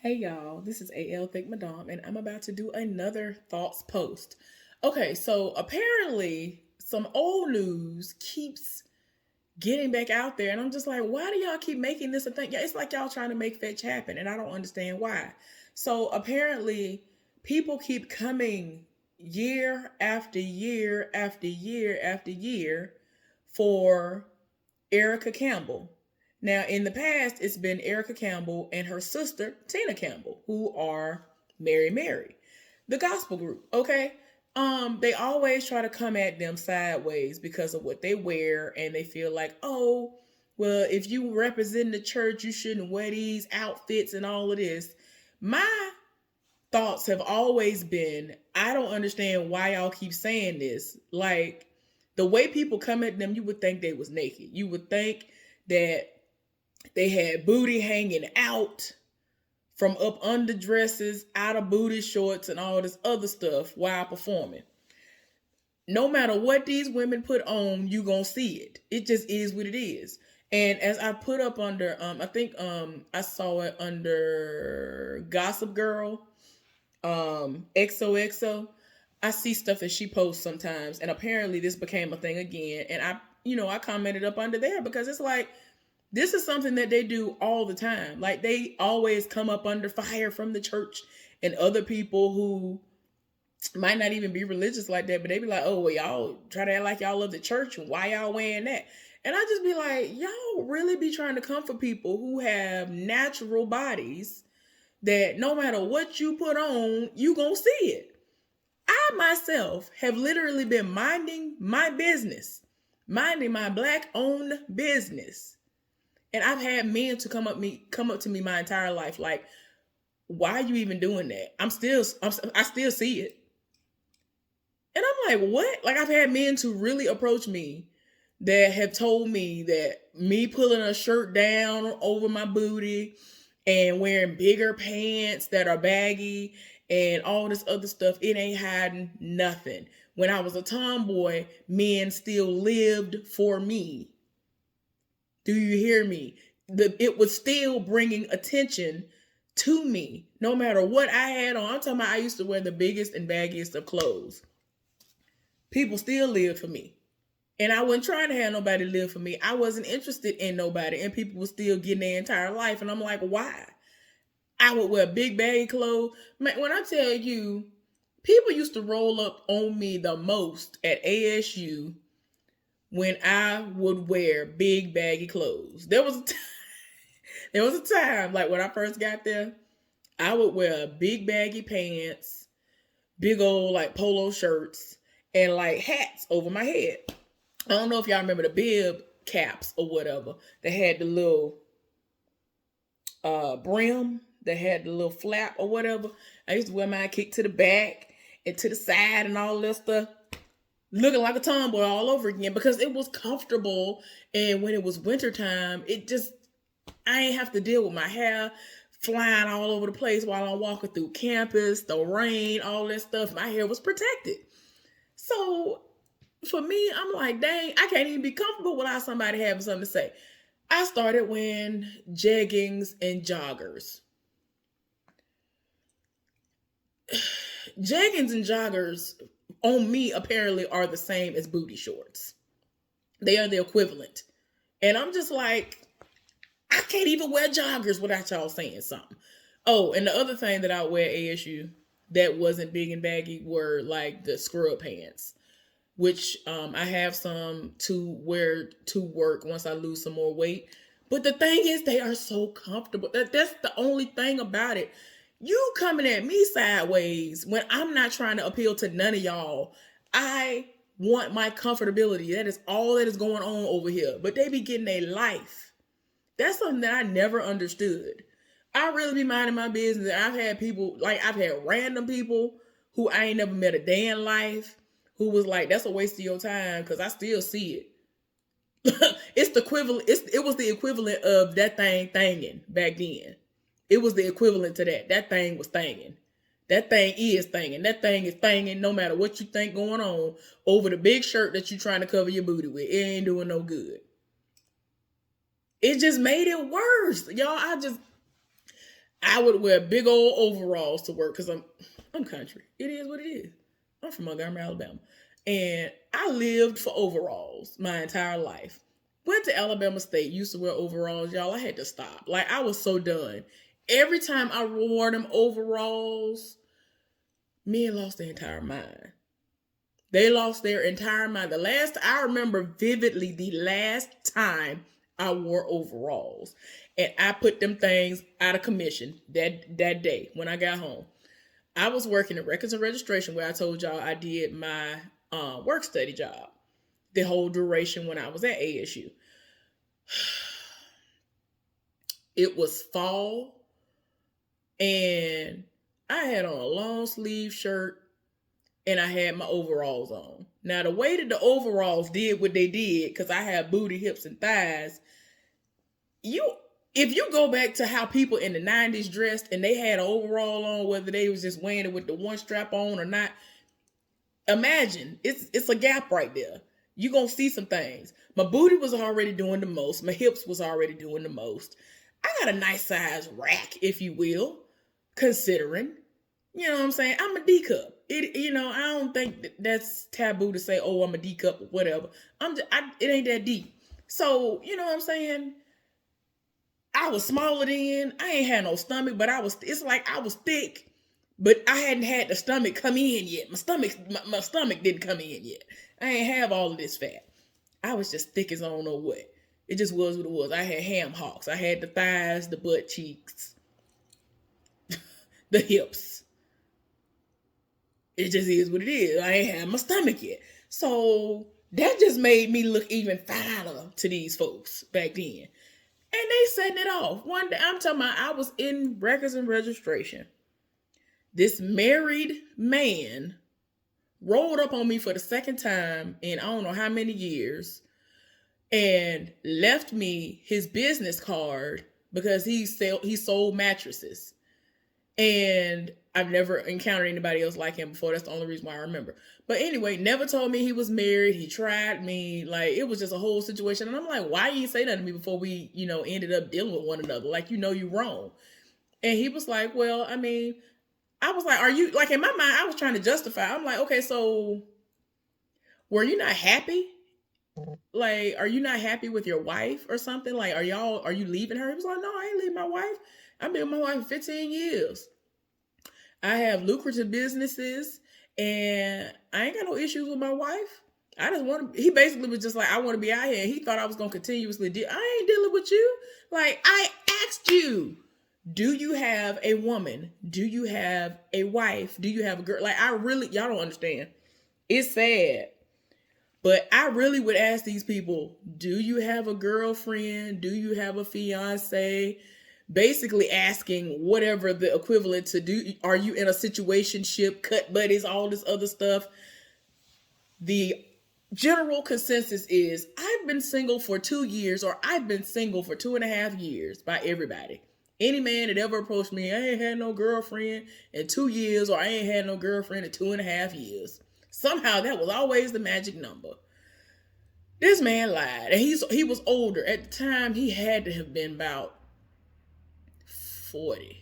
Hey y'all, this is AL Think Madame, and I'm about to do another thoughts post. Okay, so apparently some old news keeps getting back out there, and I'm just like, why do y'all keep making this a thing? Yeah, it's like y'all trying to make fetch happen, and I don't understand why. So apparently, people keep coming year after year after year after year for Erica Campbell. Now, in the past, it's been Erica Campbell and her sister, Tina Campbell, who are Mary, the gospel group. Okay. They always try to come at them sideways because of what they wear, and they feel like, oh, well, if you represent the church, you shouldn't wear these outfits and all of this. My thoughts have always been, I don't understand why y'all keep saying this. Like, the way people come at them, you would think they was naked. You would think that they had booty hanging out from up under dresses, out of booty shorts, and all this other stuff while performing. No matter what these women put on, you gonna see it. It just is what it is. And as I put up under, I think I saw it under Gossip Girl, XOXO. I see stuff that she posts sometimes, and apparently this became a thing again. And I commented up under there because it's like, this is something that they do all the time. Like, they always come up under fire from the church and other people who might not even be religious like that, but they be like, oh, well, y'all try to act like y'all love the church, and why y'all wearing that? And I just be like, y'all really be trying to comfort people who have natural bodies that no matter what you put on, you gonna see it. I myself have literally been minding my business, minding my black owned business. And I've had men to come up to me my entire life like, why are you even doing that? I still see it. And I'm like, what? Like, I've had men to really approach me that have told me that me pulling a shirt down over my booty and wearing bigger pants that are baggy and all this other stuff, it ain't hiding nothing. When I was a tomboy, men still lived for me. Do you hear me? It was still bringing attention to me, no matter what I had on. I'm talking about, I used to wear the biggest and baggiest of clothes. People still lived for me. And I wasn't trying to have nobody live for me. I wasn't interested in nobody. And people were still getting their entire life. And I'm like, why? I would wear big baggy clothes. Man, when I tell you, people used to roll up on me the most at ASU when I would wear big baggy clothes. There was a time, like when I first got there, I would wear big baggy pants, big old like polo shirts, and like hats over my head. I don't know if y'all remember the bib caps or whatever. They had the little brim, that had the little flap or whatever. I used to wear mine kicked to the back and to the side and all this stuff, looking like a tomboy all over again because it was comfortable. And when it was wintertime, I ain't have to deal with my hair flying all over the place while I'm walking through campus, the rain, all that stuff. My hair was protected. So for me, I'm like, dang, I can't even be comfortable without somebody having something to say. I started wearing jeggings and joggers. Jeggings and joggers on me apparently are the same as booty shorts. They are the equivalent. And I'm just like, I can't even wear joggers without y'all saying something. Oh, and the other thing that I wear at ASU that wasn't big and baggy were like the scrub pants, which I have some to wear to work once I lose some more weight. But the thing is, they are so comfortable. That's the only thing about it. You coming at me sideways when I'm not trying to appeal to none of y'all. I want my comfortability. That is all that is going on over here. But they be getting a life. That's something that I never understood. I really be minding my business. I've had people, like I've had random people who I ain't never met a day in life who was like, that's a waste of your time because I still see it. It's the equivalent. It was the equivalent of that thing thanging back then. It was the equivalent to that. That thing was thanging. That thing is thanging. That thing is thanging no matter what you think going on over the big shirt that you're trying to cover your booty with. It ain't doing no good. It just made it worse. Y'all, I would wear big old overalls to work because I'm country. It is what it is. I'm from Montgomery, Alabama. And I lived for overalls my entire life. Went to Alabama State, used to wear overalls, y'all. I had to stop. Like, I was so done. Every time I wore them overalls, men lost their entire mind. They lost their entire mind. I remember vividly the last time I wore overalls. And I put them things out of commission that day when I got home. I was working in records and registration where I told y'all I did my work study job the whole duration when I was at ASU. It was fall and I had on a long sleeve shirt and I had my overalls on. Now, the way that the overalls did what they did, because I have booty, hips, and thighs, if you go back to how people in the 90s dressed and they had an overall on, whether they was just wearing it with the one strap on or not, imagine, it's a gap right there. You're going to see some things. My booty was already doing the most. My hips was already doing the most. I got a nice size rack, if you will, considering. You know what I'm saying? I'm a D cup. I don't think that's taboo to say, oh, I'm a D cup or whatever. It ain't that deep. So, you know what I'm saying? I was smaller then. I ain't had no stomach, but it's like I was thick, but I hadn't had the stomach come in yet. My stomach didn't come in yet. I ain't have all of this fat. I was just thick as I don't know what. It just was what it was. I had ham hocks. I had the thighs, the butt cheeks, the hips. It just is what it is. I ain't had my stomach yet. So that just made me look even finer to these folks back then. And they setting it off. One day, I'm talking about, I was in records and registration. This married man rolled up on me for the second time in I don't know how many years and left me his business card because he sold mattresses. And I've never encountered anybody else like him before. That's the only reason why I remember. But anyway, never told me he was married. He tried me. Like, it was just a whole situation. And I'm like, why you say that to me before we, ended up dealing with one another? Like, you're wrong. And he was like, well, I mean, I was like, are you, like, in my mind, I was trying to justify. I'm like, okay, so were you not happy? Like, are you not happy with your wife or something? Like, are you leaving her? He was like, no, I ain't leaving my wife. I've been with my wife for 15 years. I have lucrative businesses and I ain't got no issues with my wife. He basically was just like, I want to be out here. And he thought I was going to continuously I ain't dealing with you. Like, I asked you, do you have a woman? Do you have a wife? Do you have a girl? Like, y'all don't understand. It's sad. But I really would ask these people, do you have a girlfriend? Do you have a fiance? Basically asking whatever the equivalent to do. Are you in a situationship, cut buddies, all this other stuff? The general consensus is I've been single for 2 years, or I've been single for 2.5 years by everybody. Any man that ever approached me, I ain't had no girlfriend in 2 years, or I ain't had no girlfriend in 2.5 years. Somehow that was always the magic number. This man lied, and he was older. At the time, he had to have been about 40.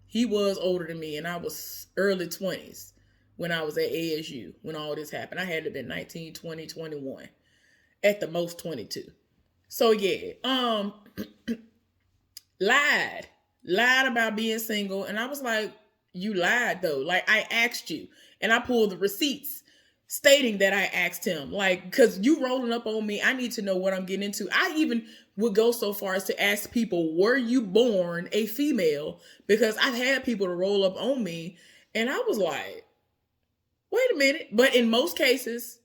He was older than me, and I was early 20s when I was at ASU when all this happened. I had to have been 19, 20, 21. At the most 22. So yeah, lied about being single, and I was like, you lied though. Like, I asked you, and I pulled the receipts stating that I asked him. Like, because you rolling up on me, I need to know what I'm getting into. I even would go so far as to ask people, were you born a female? Because I've had people to roll up on me, and I was like, wait a minute. But in most cases,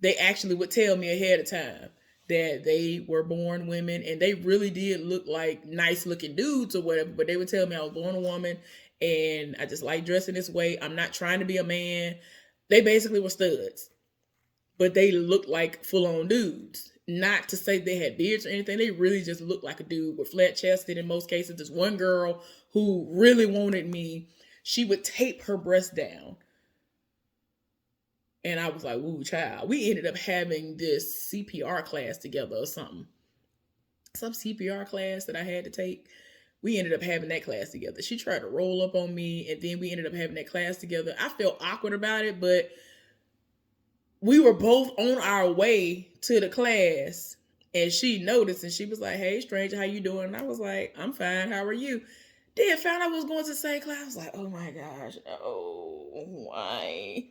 they actually would tell me ahead of time that they were born women, and they really did look like nice looking dudes or whatever, but they would tell me I was born a woman and I just like dressing this way. I'm not trying to be a man. They basically were studs, but they looked like full-on dudes. Not to say they had beards or anything. They really just looked like a dude with flat-chested in most cases. There's one girl who really wanted me. She would tape her breast down. And I was like, ooh, child. We ended up having this CPR class together or something. Some CPR class that I had to take. We ended up having that class together. She tried to roll up on me, and then we ended up having that class together. I felt awkward about it, but we were both on our way to the class, and she noticed, and she was like, "Hey, stranger, how you doing?" And I was like, "I'm fine. How are you?" Then found out I was going to the same class. I was like, "Oh my gosh, oh why?"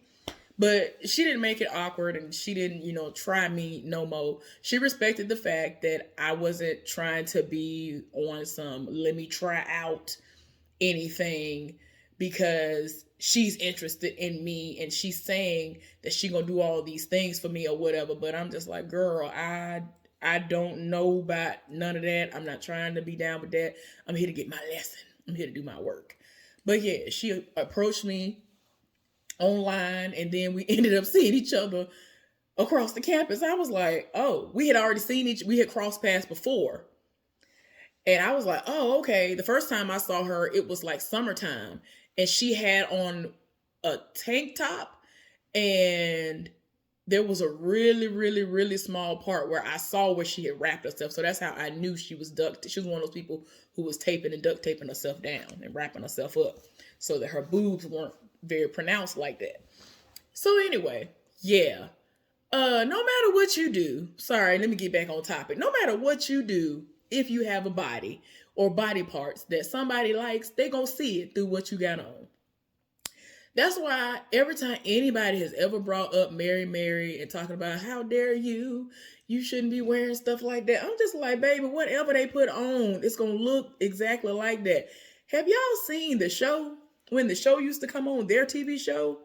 But she didn't make it awkward, and she didn't, try me no more. She respected the fact that I wasn't trying to be on some let me try out anything, because she's interested in me and she's saying that she gonna do all these things for me or whatever. But I'm just like, girl, I don't know about none of that. I'm not trying to be down with that. I'm here to get my lesson. I'm here to do my work. But yeah, she approached me online, and then we ended up seeing each other across the campus. I was like, oh, we had already we had crossed paths before. And I was like, oh, okay. The first time I saw her, it was like summertime, and she had on a tank top, and there was a really, really, really small part where I saw where she had wrapped herself. So that's how I knew she was She was one of those people who was taping and duct taping herself down and wrapping herself up so that her boobs weren't very pronounced like that. So anyway, yeah. No matter what you do, sorry, let me get back on topic. No matter what you do, if you have a body or body parts that somebody likes, they gonna see it through what you got on. That's why every time anybody has ever brought up Mary and talking about how dare you shouldn't be wearing stuff like that, I'm just like, baby, whatever they put on, it's gonna look exactly like that. Have y'all seen the show? When the show used to come on, their TV show,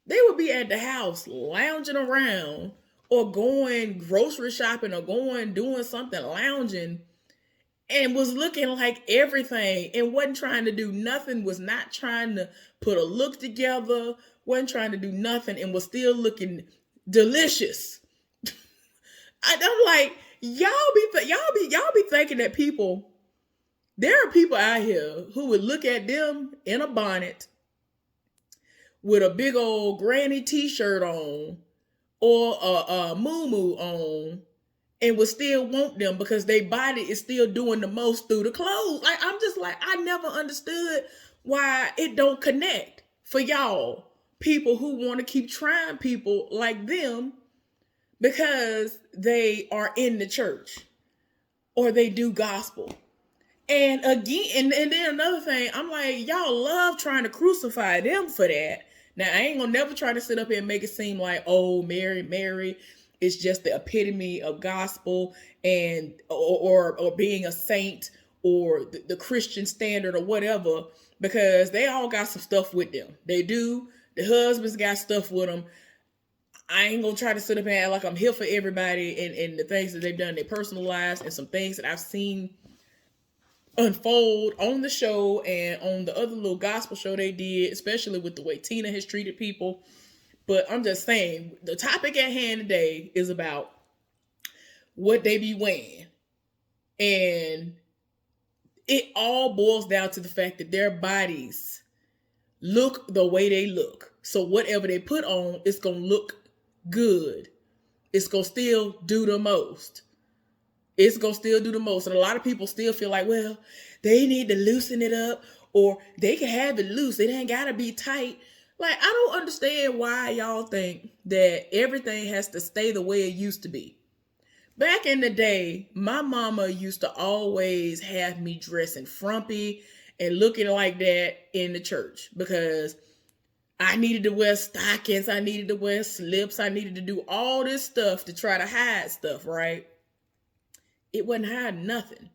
they would be at the house lounging around or going grocery shopping or doing something, lounging, and was looking like everything and wasn't trying to do nothing, was not trying to put a look together, wasn't trying to do nothing, and was still looking delicious. I'm like, y'all be thinking that there are people out here who would look at them in a bonnet with a big old granny t-shirt on or a muumuu on and would still want them because their body is still doing the most through the clothes. Like, I'm just like, I never understood why it don't connect for y'all, people who want to keep trying people like them because they are in the church or they do gospel. And again, and then another thing, I'm like, y'all love trying to crucify them for that. Now, I ain't gonna never try to sit up here and make it seem like, oh, Mary is just the epitome of gospel and or being a saint or the Christian standard or whatever, because they all got some stuff with them. They do. The husbands got stuff with them. I ain't gonna try to sit up and act like I'm here for everybody and the things that they've done in their personal lives and some things that I've seen unfold on the show and on the other little gospel show they did, especially with the way Tina has treated people. But I'm just saying, the topic at hand today is about what they be wearing. And it all boils down to the fact that their bodies look the way they look. So whatever they put on, it's going to look good. It's going to still do the most. It's going to still do the most. And a lot of people still feel like, well, they need to loosen it up or they can have it loose. It ain't got to be tight. Like, I don't understand why y'all think that everything has to stay the way it used to be. Back in the day, my mama used to always have me dressing frumpy and looking like that in the church because I needed to wear stockings. I needed to wear slips. I needed to do all this stuff to try to hide stuff, right? It wasn't hiding nothing.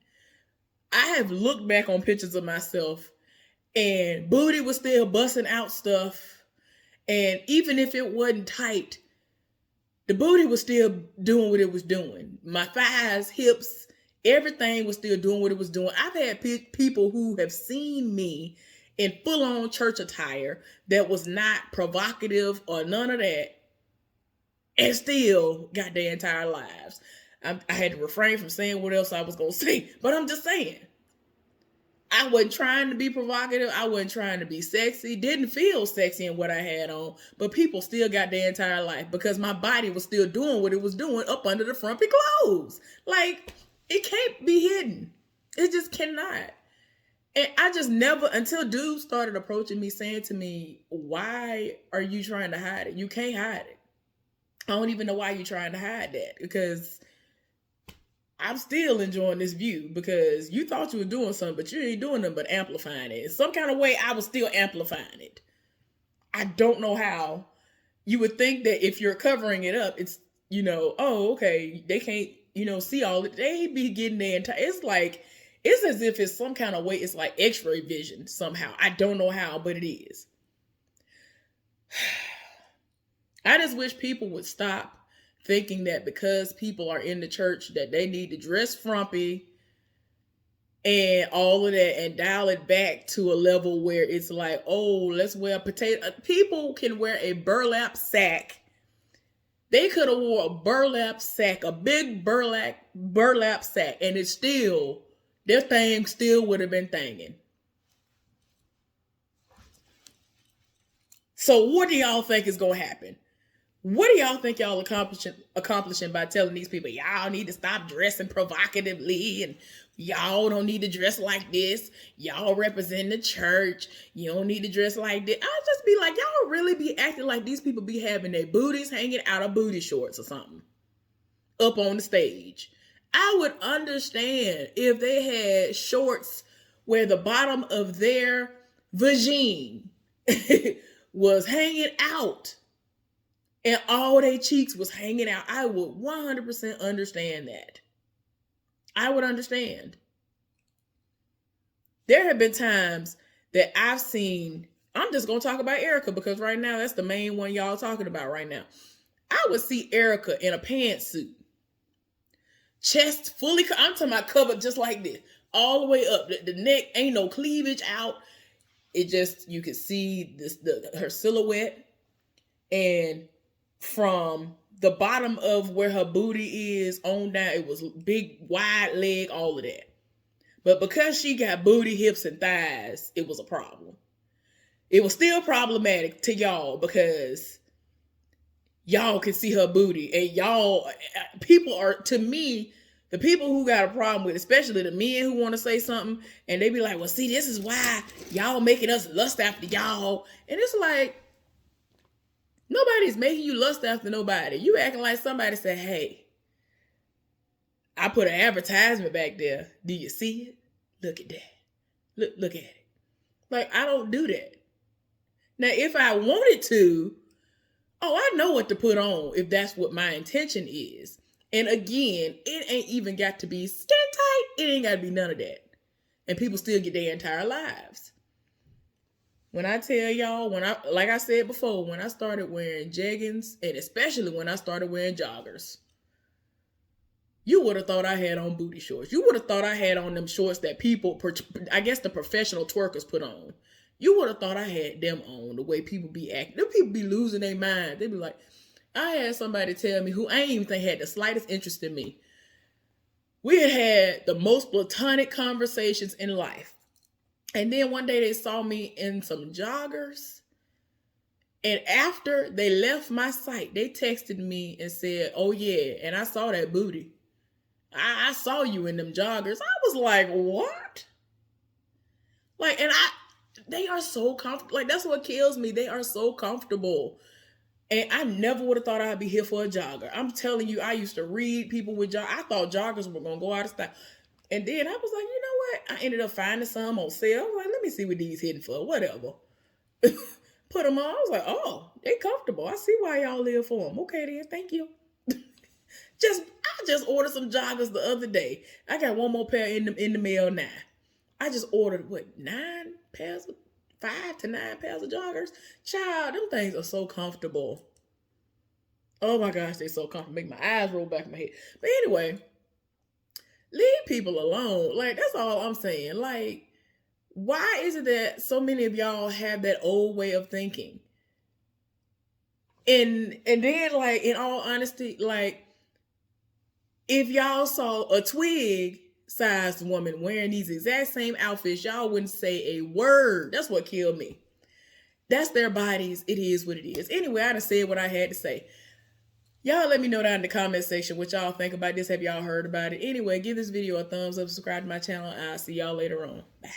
I have looked back on pictures of myself and booty was still busting out stuff. And even if it wasn't tight, the booty was still doing what it was doing. My thighs, hips, everything was still doing what it was doing. I've had people who have seen me in full-on church attire that was not provocative or none of that and still got their entire lives. I had to refrain from saying what else I was going to say, but I'm just saying. I wasn't trying to be provocative. I wasn't trying to be sexy. Didn't feel sexy in what I had on, but people still got their entire life because my body was still doing what it was doing up under the frumpy clothes. Like, it can't be hidden. It just cannot. And I just never, until dudes started approaching me saying to me, why are you trying to hide it? You can't hide it. I don't even know why you're trying to hide that, because I'm still enjoying this view, because you thought you were doing something, but you ain't doing nothing but amplifying it. In some kind of way, I was still amplifying it. I don't know how. You would think that if you're covering it up, it's, oh, okay, they can't, see all it. They be getting their entire, it's as if it's some kind of way, it's like x-ray vision somehow. I don't know how, but it is. I just wish people would stop thinking that because people are in the church that they need to dress frumpy and all of that, and dial it back to a level where it's like, oh, let's wear a potato. People can wear a burlap sack. They could have wore a burlap sack, a big burlap sack, and it's still, their thing still would have been thanging. So what do y'all think is going to happen? What do y'all think y'all accomplishing by telling these people, y'all need to stop dressing provocatively, and y'all don't need to dress like this. Y'all represent the church. You don't need to dress like this. I'll just be like, y'all really be acting like these people be having their booties hanging out of booty shorts or something up on the stage. I would understand if they had shorts where the bottom of their vagine was hanging out and all their cheeks was hanging out. I would 100% understand that. I would understand. There have been times that I've seen, I'm just going to talk about Erica because right now that's the main one y'all talking about right now. I would see Erica in a pantsuit. Chest fully, I'm talking about covered just like this. All the way up. The neck, ain't no cleavage out. It just, you could see her silhouette. And from the bottom of where her booty is on down, it was big, wide leg, all of that. But because she got booty, hips, and thighs, it was a problem. It was still problematic to y'all because y'all can see her booty. And y'all, people are, to me, the people who got a problem with, especially the men who want to say something, and they be like, well, see, this is why y'all making us lust after y'all. And it's like, nobody's making you lust after nobody. You acting like somebody said, hey, I put an advertisement back there. Do you see it? Look at that. Look at it. Like, I don't do that. Now, if I wanted to, I know what to put on if that's what my intention is. And again, it ain't even got to be skin tight. It ain't got to be none of that. And people still get their entire lives. When I tell y'all, like I said before, when I started wearing jeggings, and especially when I started wearing joggers, you would have thought I had on booty shorts. You would have thought I had on them shorts that people, I guess the professional twerkers put on. You would have thought I had them on the way people be acting. Them people be losing their mind. They be like, I had somebody tell me who I ain't even think had the slightest interest in me. We had the most platonic conversations in life. And then one day they saw me in some joggers. And after they left my sight, they texted me and said, oh yeah, and I saw that booty. I saw you in them joggers. I was like, what? Like, and they are so comfortable. Like, that's what kills me. They are so comfortable. And I never would have thought I'd be here for a jogger. I'm telling you, I used to read people with joggers. I thought joggers were going to go out of style. And then I was like, you know what? I ended up finding some on sale. I was like, let me see what these hitting for. Whatever. Put them on. I was like, oh, they comfortable. I see why y'all live for them. Okay, then. Thank you. I just ordered some joggers the other day. I got one more pair in the mail now. I just ordered, 5 to 9 pairs of joggers. Child, them things are so comfortable. Oh my gosh, they're so comfortable. Make my eyes roll back in my head. But anyway, leave people alone. Like, that's all I'm saying. Like, why is it that so many of y'all have that old way of thinking? And then, like, in all honesty, like, if y'all saw a twig-sized woman wearing these exact same outfits, y'all wouldn't say a word. That's what killed me. That's their bodies. It is what it is. Anyway, I done said what I had to say. Y'all let me know down in the comment section what y'all think about this. Have y'all heard about it? Anyway, give this video a thumbs up, subscribe to my channel, and I'll see y'all later on. Bye.